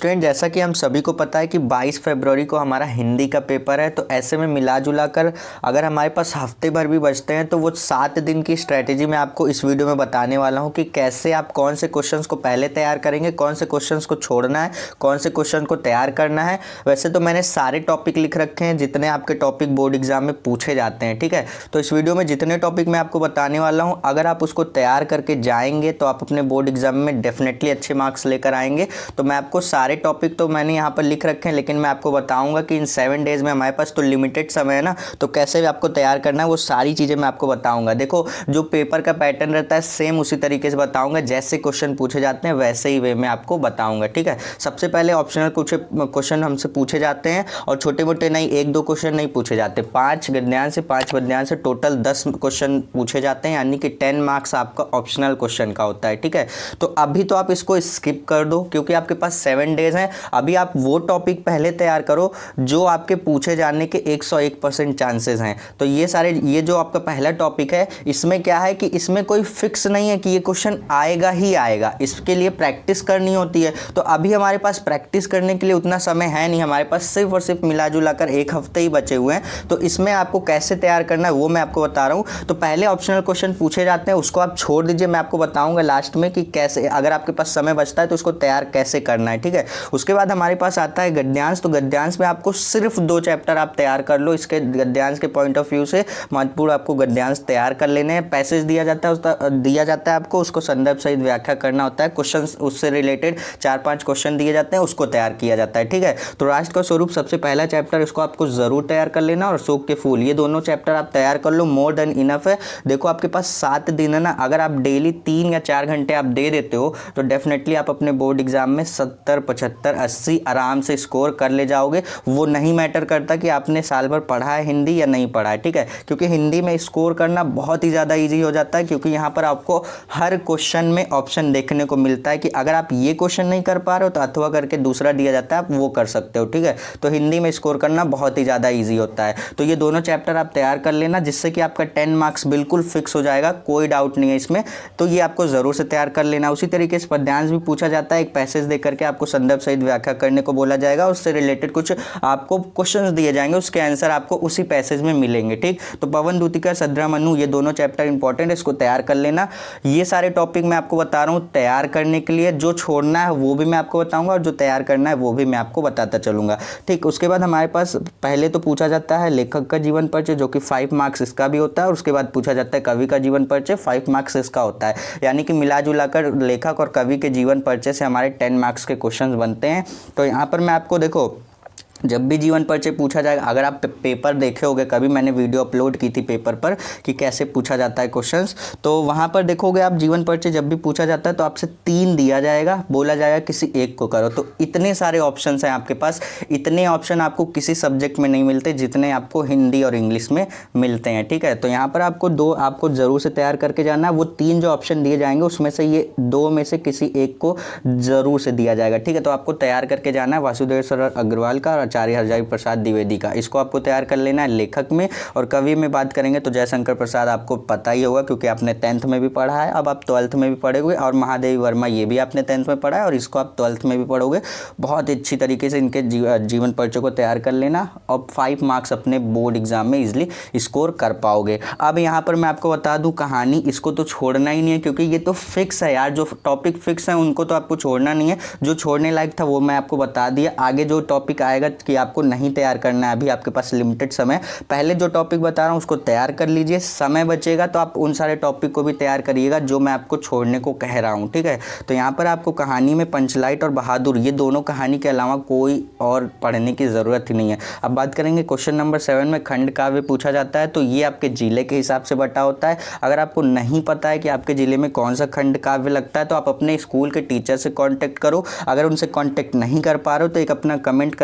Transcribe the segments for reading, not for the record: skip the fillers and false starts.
Student जैसा कि हम सभी को पता है कि 22 फरवरी को हमारा हिंदी का पेपर है, तो ऐसे में मिला जुला कर अगर हमारे पास हफ्ते भर भी बचते हैं तो वो 7 दिन की स्ट्रैटेजी मैं आपको इस वीडियो में बताने वाला हूं कि कैसे आप कौन से क्वेश्चंस को पहले तैयार करेंगे, कौन से क्वेश्चंस को छोड़ना है, कौन से क्वेश्चन को तैयार करना है। वैसे तो मैंने सारे टॉपिक लिख रखे हैं जितने आपके टॉपिक बोर्ड एग्जाम में पूछे जाते हैं, ठीक है। तो इस वीडियो में जितने टॉपिक मैं आपको बताने वाला हूँ, अगर आप उसको तैयार करके जाएंगे तो आप अपने बोर्ड एग्जाम में डेफिनेटली अच्छे मार्क्स लेकर आएंगे। तो मैं आपको सारे टॉपिक तो मैंने यहाँ पर लिख रखे हैं, लेकिन मैं आपको बताऊंगा कि इन 7 डेज़ में हमारे पास तो लिमिटेड समय है ना, तो कैसे भी आपको तैयार करना है वो सारी चीज़ें मैं आपको बताऊंगा। देखो जो पेपर का पैटर्न रहता है सेम उसी तरीके से बताऊंगा, जैसे क्वेश्चन पूछे जाते हैं वैसे ही वे में आपको बताऊंगा, ठीक है। सबसे पहले ऑप्शनल कुछ क्वेश्चन हमसे पूछे जाते हैं और छोटे मोटे नहीं, 1-2 क्वेश्चन नहीं पूछे जाते, 5 गद्यांश से 5 पद्यांश से टोटल 10 क्वेश्चन पूछे जाते हैं, यानी कि 10 मार्क्स आपका ऑप्शनल क्वेश्चन का होता है, ठीक है। तो अभी तो आप इसको स्किप कर दो क्योंकि आपके पास 7 डेज हैं। अभी आप वो टॉपिक पहले तैयार करो जो आपके पूछे जाने के 101% चांसेस हैं। तो ये जो आपका पहला टॉपिक है, इसमें क्या है कि इसमें कोई फिक्स नहीं है कि ये क्वेश्चन आएगा ही आएगा, इसके लिए प्रैक्टिस करनी होती है। तो अभी हमारे पास प्रैक्टिस करने के लिए उतना समय है नहीं, हमारे पास सिर्फ और सिर्फ मिला जुला कर 1 हफ्ते ही बचे हुए हैं। तो इसमें आपको कैसे तैयार करना है वो मैं आपको बता रहा हूँ। तो पहले ऑप्शनल क्वेश्चन पूछे जाते हैं, उसको आप छोड़ दीजिए, मैं आपको बताऊँगा लास्ट में कि कैसे, अगर आपके पास समय बचता है तो उसको तैयार कैसे करना है, ठीक है। उसके बाद हमारे पास आता है गद्यांश। तो गद्यांश में आपको सिर्फ 2 चैप्टर आप तैयार कर लो, इसके गद्यांश के पॉइंट ऑफ व्यू से महत्वपूर्ण आपको गद्यांश तैयार कर लेने हैं। पैसेज दिया जाता है आपको, उसको संदर्भ सहित व्याख्या करना होता है। क्वेश्चन उससे रिलेटेड 4-5 क्वेश्चन दिए जाते हैं, उसको तैयार किया जाता है, ठीक है। तो राष्ट्र का स्वरूप सबसे पहला चैप्टर, इसको आपको जरूर तैयार कर लेना, और शोक के फूल, ये दोनों चैप्टर आप तैयार कर लो, मोर देन इनफ है। देखो आपके पास 7 दिन है ना, अगर आप डेली 3 या 4 घंटे आप दे देते हो तो डेफिनेटली आप अपने बोर्ड एग्जाम में 70, 75, 80 आराम से स्कोर कर ले जाओगे। वो नहीं मैटर करता कि आपने साल भर पढ़ा है हिंदी या नहीं पढ़ा है, ठीक है, क्योंकि हिंदी में स्कोर करना बहुत ही ज़्यादा ईजी हो जाता है, क्योंकि यहाँ पर आपको हर क्वेश्चन में ऑप्शन देखने को मिलता है कि अगर आप ये क्वेश्चन नहीं कर पा रहे हो तो अथवा करके दूसरा दिया जाता है, आप वो कर सकते हो, ठीक है। तो हिंदी में स्कोर करना बहुत ही ज़्यादा ईजी होता है। तो ये दोनों चैप्टर आप तैयार कर लेना, जिससे कि आपका 10 मार्क्स बिल्कुल फिक्स हो जाएगा, कोई डाउट नहीं है इसमें। तो ये आपको ज़रूर से तैयार कर लेना। उसी तरीके से पद्यांश भी पूछा जाता है, एक पैसेज दे करके आपको संदर्भ सहित व्याख्या करने को बोला जाएगा, उससे रिलेटेड कुछ आपको क्वेश्चंस दिए जाएंगे, उसके आंसर आपको उसी पैसेज में मिलेंगे, ठीक। तो पवन दूतिका, सद्रामनु, ये दोनों चैप्टर इंपॉर्टेंट है, इसको तैयार कर लेना। ये सारे टॉपिक मैं आपको बता रहा हूँ तैयार करने के लिए, जो छोड़ना है वो भी मैं आपको बताऊंगा और जो तैयार करना है वो भी मैं आपको बताता चलूंगा, ठीक। उसके बाद हमारे पास पहले तो पूछा जाता है लेखक का जीवन परिचय, जो कि 5 मार्क्स इसका भी होता है, और उसके बाद पूछा जाता है कवि का जीवन परिचय, 5 मार्क्स इसका होता है। यानी कि मिला जुलाकर लेखक और कवि के जीवन परिचय से हमारे 10 मार्क्स के क्वेश्चन बनते हैं। तो यहाँ पर मैं आपको, देखो जब भी जीवन परिचय पूछा जाएगा, अगर आप पेपर देखे होंगे कभी, मैंने वीडियो अपलोड की थी पेपर पर कि कैसे पूछा जाता है क्वेश्चंस, तो वहाँ पर देखोगे आप जीवन परिचय जब भी पूछा जाता है तो आपसे 3 दिया जाएगा, बोला जाएगा किसी एक को करो। तो इतने सारे ऑप्शंस हैं आपके पास, इतने ऑप्शन आपको किसी सब्जेक्ट में नहीं मिलते जितने आपको हिंदी और इंग्लिश में मिलते हैं, ठीक है। तो यहाँ पर आपको 2 आपको ज़रूर से तैयार करके जाना है। वो 3 जो ऑप्शन दिए जाएंगे उसमें से ये 2 में से किसी एक को ज़रूर से दिया जाएगा, ठीक है। तो आपको तैयार करके जाना है वासुदेव सर अग्रवाल का और आचार्य हरजाई प्रसाद द्विवेदी का, इसको आपको तैयार कर लेना है। लेखक में और कवि में बात करेंगे तो जयशंकर प्रसाद आपको पता ही होगा, क्योंकि आपने 10th में भी पढ़ा है, अब आप 12th में भी पढ़ोगे, और महादेवी वर्मा ये भी आपने 10th में पढ़ा है और इसको आप 12th में भी पढ़ोगे। बहुत अच्छी तरीके से इनके जीवन परिचय को तैयार कर लेना और 5 मार्क्स अपने बोर्ड एग्जाम में इजिली स्कोर कर पाओगे। अब यहाँ पर मैं आपको बता दूँ कहानी, इसको तो छोड़ना ही नहीं है, क्योंकि ये तो फिक्स है यार, जो टॉपिक फिक्स है उनको तो आपको छोड़ना नहीं है। जो छोड़ने लायक था वो मैं आपको बता दिया, आगे जो टॉपिक आएगा कि आपको नहीं तैयार करना है, अभी आपके पास लिमिटेड समय। पहले जो टॉपिक बता रहा हूँ उसको तैयार कर लीजिए, समय बचेगा तो आप उन सारे टॉपिक को भी तैयार करिएगा जो मैं आपको छोड़ने को कह रहा हूँ, ठीक है। तो यहाँ पर आपको कहानी में पंचलाइट और बहादुर, ये दोनों कहानी के अलावा कोई और पढ़ने की ज़रूरत ही नहीं है। अब बात करेंगे क्वेश्चन नंबर 7 में खंड काव्य पूछा जाता है, तो ये आपके जिले के हिसाब से बटा होता है। अगर आपको नहीं पता है कि आपके ज़िले में कौन सा खंड काव्य लगता है तो आप अपने स्कूल के टीचर से कॉन्टैक्ट करो। अगर उनसे कॉन्टैक्ट नहीं कर पा रहे हो तो एक अपना कमेंट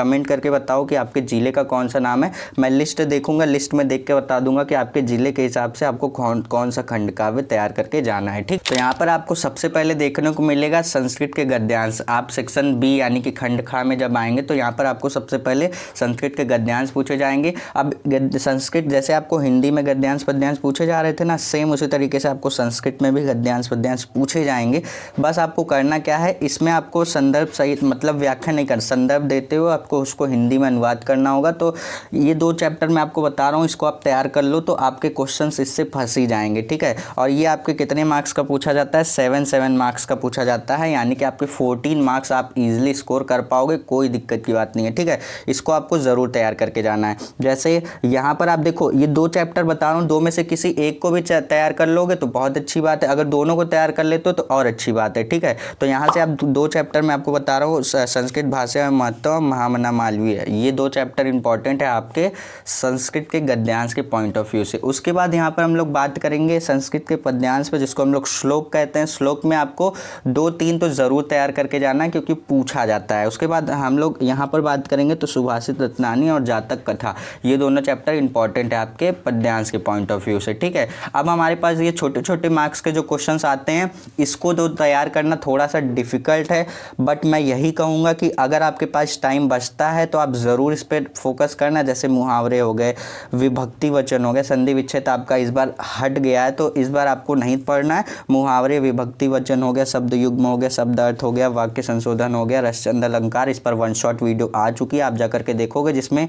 कमेंट करके बताओ कि आपके ज़िले का कौन सा नाम है। मैं लिस्ट देखूंगा, लिस्ट में देख के बता दूंगा कि आपके ज़िले के हिसाब से आपको कौन सा खंड काव्य तैयार करके जाना है। ठीक, तो यहाँ पर आपको सबसे पहले देखने को मिलेगा संस्कृत के गद्यांश। आप सेक्शन बी यानी कि खंड खा में जब आएंगे तो यहाँ पर आपको सबसे पहले संस्कृत के गद्यांश पूछे जाएंगे। अब संस्कृत जैसे आपको हिंदी में गद्यांश पद्यांश पूछे जा रहे थे ना, सेम उसी तरीके से आपको संस्कृत में भी गद्यांश पद्यांश पूछे जाएंगे। बस आपको करना क्या है, इसमें आपको संदर्भ सहित मतलब व्याख्या नहीं कर, संदर्भ देते हुए आपको उसको हिंदी में अनुवाद करना होगा। तो ये 2 चैप्टर मैं आपको बता रहा हूँ, इसको आप तैयार कर लो तो आपके क्वेश्चंस इससे फंस ही जाएंगे। ठीक है, और ये आपके कितने मार्क्स का पूछा जाता है, 7 मार्क्स का पूछा जाता है, यानी कि आपके 14 मार्क्स आप इजीली स्कोर कर पाओगे, कोई दिक्कत की बात नहीं है। ठीक है, इसको आपको ज़रूर तैयार करके जाना है। जैसे यहाँ पर आप देखो ये 2 चैप्टर बता रहा हूँ, 2 में से किसी एक को भी तैयार कर लोगे तो बहुत अच्छी बात है, अगर दोनों को तैयार कर लेते हो तो और अच्छी बात है। ठीक है, तो यहाँ से आप 2 चैप्टर मैं आपको बता रहा हूँ, संस्कृत भाषा में महत्व, महामना मालवीय, ये 2 चैप्टर इंपॉर्टेंट है आपके संस्कृत के गद्यांश के पॉइंट ऑफ व्यू से। उसके बाद यहाँ पर हम लोग बात करेंगे संस्कृत के पद्यांश पे, जिसको हम लोग श्लोक कहते हैं। श्लोक में आपको 2-3 तो ज़रूर तैयार करके जाना है क्योंकि पूछा जाता है। उसके बाद हम लोग यहाँ पर बात करेंगे तो सुभाषित रत्नानी और जातक कथा, ये दोनों चैप्टर इंपॉर्टेंट है आपके पद्यांश के पॉइंट ऑफ व्यू से। ठीक है, अब हमारे पास ये छोटे छोटे मार्क्स के जो क्वेश्चंस आते हैं, इसको तो तैयार करना थोड़ा सा डिफिकल्ट है, बट मैं यही कहूँगा कि अगर आपके पास टाइम बचता है तो आप ज़रूर इस पर फोकस करना। जैसे मुहावरे हो गए, विभक्ति वचन हो गए, संधि विच्छेद आपका इस बार हट गया है तो इस बार आपको नहीं पढ़ना है। मुहावरे, विभक्ति वचन हो गया, शब्द युग्म हो गया, शब्द अर्थ हो गया, वाक्य संशोधन हो गया, रसचंद अलंकार, इस पर 1 शॉट वीडियो आ चुकी है, आप जाकर के देखोगे, जिसमें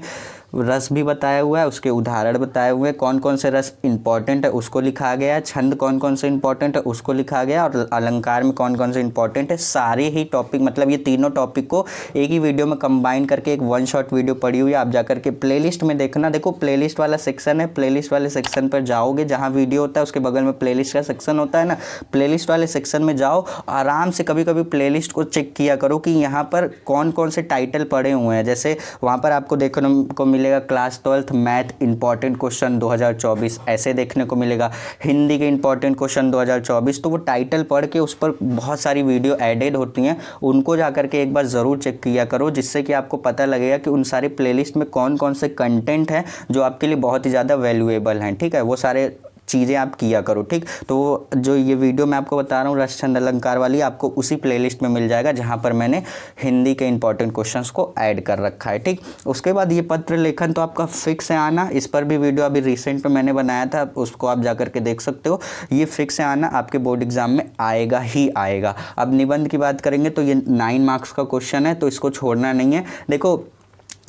रस भी बताया हुआ है, उसके उदाहरण बताए हुए हैं, कौन कौन से रस इंपॉर्टेंट है उसको लिखा गया है, छंद कौन कौन से इंपॉर्टेंट है उसको लिखा गया, और अलंकार में कौन कौन से इंपॉर्टेंट है। सारे ही टॉपिक मतलब ये तीनों टॉपिक को एक ही वीडियो में कंबाइन करके एक 1 शॉट वीडियो पड़ी हुई है, आप जाकर के प्लेलिस्ट में देखना। देखो प्लेलिस्ट वाला सेक्शन है, प्लेलिस्ट वाले सेक्शन पर जाओगे, जहाँ वीडियो होता है उसके बगल में प्लेलिस्ट का सेक्शन होता है ना, प्लेलिस्ट वाले सेक्शन में जाओ, आराम से कभी कभी प्लेलिस्ट को चेक किया करो कि यहाँ पर कौन कौन से टाइटल पड़े हुए हैं। जैसे वहाँ पर आपको देखने को मिलेगा class 12th math important question 2024, ऐसे देखने को मिलेगा, हिंदी के इंपॉर्टेंट क्वेश्चन 2024। तो वो टाइटल पढ़ के उस पर बहुत सारी वीडियो एडेड होती हैं, उनको जाकर के एक बार ज़रूर चेक किया करो, जिससे कि आपको पता लगेगा कि उन सारे प्लेलिस्ट में कौन कौन से कंटेंट हैं जो आपके लिए बहुत ही ज़्यादा वैल्यूएबल हैं। ठीक है, वो सारे चीज़ें आप किया करो। ठीक, तो जो ये वीडियो मैं आपको बता रहा हूँ रसचंद अलंकार वाली, आपको उसी प्लेलिस्ट में मिल जाएगा जहाँ पर मैंने हिंदी के इंपॉर्टेंट क्वेश्चंस को ऐड कर रखा है। ठीक, उसके बाद ये पत्र लेखन तो आपका फिक्स है आना, इस पर भी वीडियो अभी रिसेंट में मैंने बनाया था, उसको आप जाकर के देख सकते हो। ये फिक्स है आना, आपके बोर्ड एग्जाम में आएगा ही आएगा। अब निबंध की बात करेंगे तो ये 9 मार्क्स का क्वेश्चन है, तो इसको छोड़ना नहीं है। देखो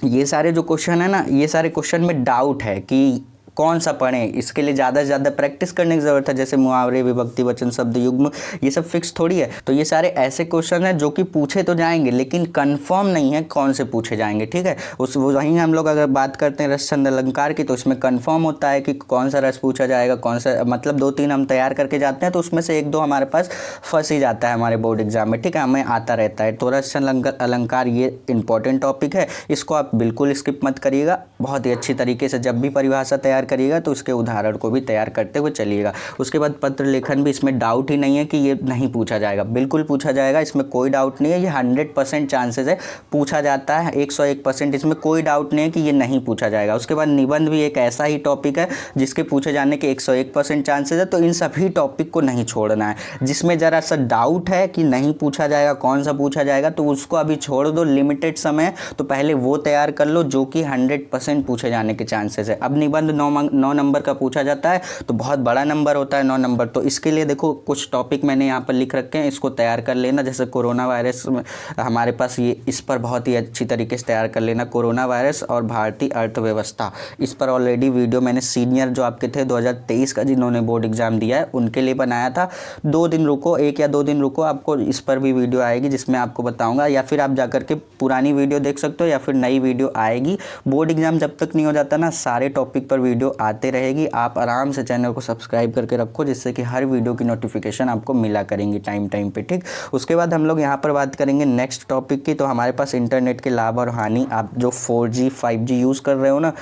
ये सारे जो क्वेश्चन है ना, ये सारे क्वेश्चन में डाउट है कि कौन सा पढ़ें, इसके लिए ज़्यादा से ज़्यादा प्रैक्टिस करने की ज़रूरत है। जैसे मुहावरे, विभक्ति वचन, शब्द युग्म, ये सब फिक्स थोड़ी है। तो ये सारे ऐसे क्वेश्चन हैं जो कि पूछे तो जाएंगे लेकिन कंफर्म नहीं है कौन से पूछे जाएंगे। ठीक है, उस वहीं हम लोग अगर बात करते हैं रसचंद अलंकार की, तो इसमें कंफर्म होता है कि कौन सा रस पूछा जाएगा, कौन सा, मतलब 2-3 हम तैयार करके जाते हैं तो उसमें से 1-2 हमारे पास फंस ही जाता है हमारे बोर्ड एग्जाम में। ठीक है, हमें आता रहता है। तो रसचंद अलंकार ये इंपॉर्टेंट टॉपिक है, इसको आप बिल्कुल स्किप मत करिएगा। बहुत ही अच्छी तरीके से जब भी परिभाषा तैयार करिएगा तो उसके उदाहरण को भी तैयार करते हुए चलिएगा। उसके बाद पत्र लेखन भी, इसमें डाउट ही नहीं है कि ये नहीं पूछा जाएगा, बिल्कुल पूछा जाएगा, इसमें कोई डाउट नहीं है। ये 100% चांसेस है पूछा जाता है, 101%, इसमें कोई डाउट नहीं है कि ये नहीं पूछा जाएगा। उसके बाद निबंध भी एक ऐसा ही टॉपिक है जिसके पूछे जाने के 101% चांसेस है, तो इन सभी टॉपिक को नहीं छोड़ना है। जिसमें ज़रा सा डाउट है कि नहीं पूछा जाएगा, कौन सा पूछा जाएगा, तो उसको अभी छोड़ दो, लिमिटेड समय है, तो पहले वो तैयार कर लो जो कि 100% पूछे जाने के चांसेस है। अब निबंध 9 नंबर का पूछा जाता है तो बहुत बड़ा नंबर होता है 9 नंबर, तो इसके लिए देखो कुछ टॉपिक मैंने यहाँ पर लिख रखे हैं, इसको तैयार कर लेना। जैसे कोरोना वायरस हमारे पास, ये इस पर बहुत ही अच्छी तरीके से तैयार कर लेना, कोरोना वायरस और भारतीय अर्थव्यवस्था। इस पर ऑलरेडी वीडियो मैंने सीनियर जो आपके थे 2023 का जिन्होंने बोर्ड एग्जाम दिया है उनके लिए बनाया था। 2 दिन रुको, 1 या 2 दिन रुको, आपको इस पर भी वीडियो आएगी जिसमें आपको बताऊँगा, या फिर आप जाकर के पुरानी वीडियो देख सकते हो या फिर नई वीडियो आएगी। बोर्ड एग्जाम जब तक नहीं हो जाता ना, सारे टॉपिक पर वीडियो आते रहेगी। आप आराम से चैनल को सब्सक्राइब करके रखो जिससे कि हर वीडियो की नोटिफिकेशन आपको मिला करेंगी टाइम पे। ठीक, उसके बाद हम लोग यहाँ पर बात करेंगे नेक्स्ट टॉपिक की। तो हमारे पास इंटरनेट के लाभ और हानि। आप जो 4G 5G यूज़ कर रहे हो ना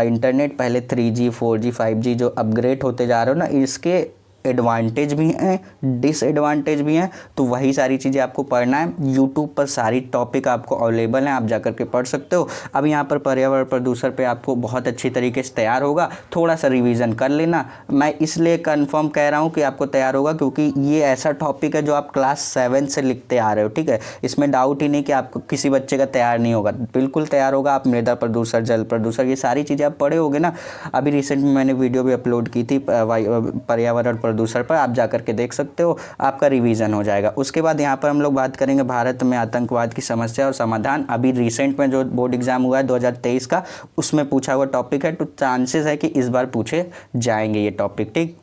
इंटरनेट, पहले 3G 4G 5G जो अपग्रेड होते जा रहे हो ना, इसके एडवांटेज भी हैं, डिसएडवांटेज भी हैं। तो वही सारी चीज़ें आपको पढ़ना है। यूट्यूब पर सारी टॉपिक आपको अवेलेबल हैं, आप जाकर के पढ़ सकते हो। अब यहाँ पर पर्यावरण प्रदूषण पे आपको बहुत अच्छी तरीके से तैयार होगा, थोड़ा सा रिवीजन कर लेना। मैं इसलिए कंफर्म कह रहा हूँ कि आपको तैयार होगा क्योंकि ये ऐसा टॉपिक है जो आप क्लास 7 से लिखते आ रहे हो, ठीक है। इसमें डाउट ही नहीं कि आपको किसी बच्चे का तैयार नहीं होगा, बिल्कुल तैयार होगा। आप मृदा प्रदूषण, जल प्रदूषण, ये सारी चीज़ें आप पढ़े होगे ना। अभी रिसेंट में मैंने वीडियो भी अपलोड की थी पर्यावरण प्रदूषण पर, आप जाकर के देख सकते हो, आपका रिवीजन हो जाएगा। उसके बाद यहाँ पर हम लोग बात करेंगे भारत में आतंकवाद की समस्या और समाधान। अभी रिसेंट में जो बोर्ड एग्जाम हुआ है 2023 का, उसमें पूछा हुआ टॉपिक है, तो चांसेस है कि इस बार पूछे जाएंगे ये टॉपिक, ठीक।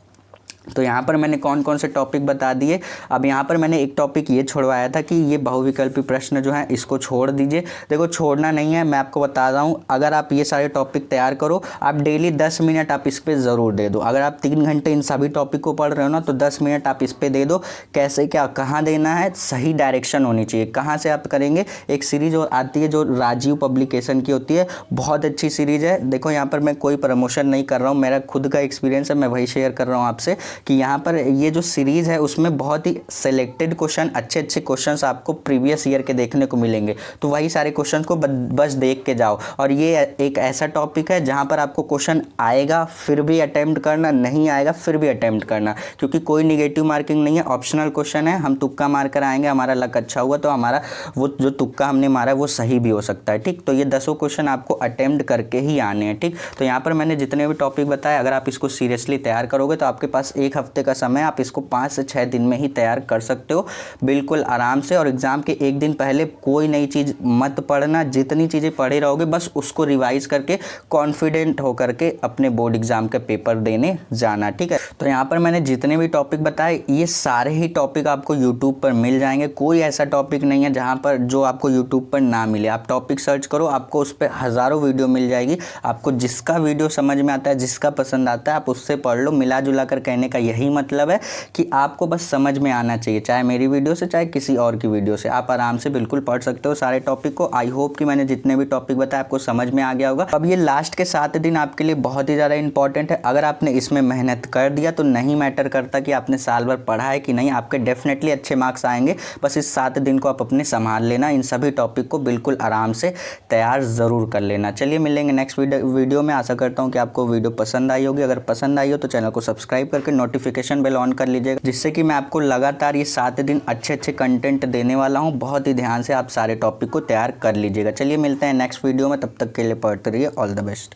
तो यहाँ पर मैंने कौन कौन से टॉपिक बता दिए। अब यहाँ पर मैंने एक टॉपिक ये छोड़वाया था कि ये बहुविकल्पी प्रश्न जो है इसको छोड़ दीजिए। देखो छोड़ना नहीं है, मैं आपको बता रहा हूँ, अगर आप ये सारे टॉपिक तैयार करो, आप डेली 10 मिनट आप इस पर ज़रूर दे दो। अगर आप 3 घंटे इन सभी टॉपिक को पढ़ रहे हो ना, तो 10 मिनट आप इस पर दे दो। कैसे क्या कहाँ देना है, सही डायरेक्शन होनी चाहिए। कहाँ से आप करेंगे, एक सीरीज आती है जो राजीव पब्लिकेशन की होती है, बहुत अच्छी सीरीज़ है। देखो यहाँ पर मैं कोई प्रमोशन नहीं कर रहा हूँ, मेरा खुद का एक्सपीरियंस है, मैं वही शेयर कर रहा हूँ आपसे कि यहाँ पर ये जो सीरीज़ है उसमें बहुत ही सिलेक्टेड क्वेश्चन, अच्छे अच्छे क्वेश्चंस आपको प्रीवियस ईयर के देखने को मिलेंगे। तो वही सारे क्वेश्चन को बस देख के जाओ। और ये एक ऐसा टॉपिक है जहाँ पर आपको क्वेश्चन आएगा फिर भी अटेम्प्ट करना, नहीं आएगा फिर भी अटेम्प्ट करना, क्योंकि कोई निगेटिव मार्किंग नहीं है, ऑप्शनल क्वेश्चन है। हम तुक्का मार कर आएंगे, हमारा लक अच्छा हुआ तो हमारा वो जो तुक्का हमने मारा है वो सही भी हो सकता है, ठीक। तो ये 10 क्वेश्चन आपको अटेम्प्ट करके ही आने हैं, ठीक। तो यहाँ पर मैंने जितने भी टॉपिक बताए, अगर आप इसको सीरियसली तैयार करोगे तो आपके पास 1 हफ्ते का समय, आप इसको 5 से 6 दिन में ही तैयार कर सकते हो, बिल्कुल आराम से। और एग्जाम के 1 दिन पहले कोई नई चीज़ मत पढ़ना, जितनी चीज़ें पढ़े रहोगे बस उसको रिवाइज करके कॉन्फिडेंट होकर के अपने बोर्ड एग्जाम के पेपर देने जाना, ठीक है। तो यहाँ पर मैंने जितने भी टॉपिक बताए, ये सारे ही टॉपिक आपको यूट्यूब पर मिल जाएंगे। कोई ऐसा टॉपिक नहीं है जहाँ पर जो आपको यूट्यूब पर ना मिले। आप टॉपिक सर्च करो, आपको उस पर हज़ारों वीडियो मिल जाएगी। आपको जिसका वीडियो समझ में आता है, जिसका पसंद आता है, आप उससे पढ़ लो। मिला जुला कर कहने का यही मतलब है कि आपको बस समझ में आना चाहिए, चाहे मेरी वीडियो से चाहे किसी और की वीडियो से। आप आराम से बिल्कुल पढ़ सकते हो सारे टॉपिक को। आई होप कि मैंने जितने भी टॉपिक बताए आपको समझ में आ गया होगा। अब ये लास्ट के 7 दिन आपके लिए बहुत ही ज़्यादा इंपॉर्टेंट है। अगर आपने इसमें मेहनत कर दिया तो नहीं मैटर करता कि आपने साल भर पढ़ा है कि नहीं, आपके डेफिनेटली अच्छे मार्क्स आएंगे। बस इस 7 दिन को आप अपने संभाल लेना, इन सभी टॉपिक को बिल्कुल आराम से तैयार ज़रूर कर लेना। चलिए मिलेंगे नेक्स्ट वीडियो में। आशा करता हूँ कि आपको वीडियो पसंद आई होगी। अगर पसंद आई हो तो चैनल को सब्सक्राइब करके नोटिफिकेशन बेल ऑन कर लीजिएगा, जिससे कि मैं आपको लगातार ये 7 दिन अच्छे अच्छे कंटेंट देने वाला हूँ। बहुत ही ध्यान से आप सारे टॉपिक को तैयार कर लीजिएगा। चलिए मिलते हैं नेक्स्ट वीडियो में, तब तक के लिए पढ़ते रहिए। All the best.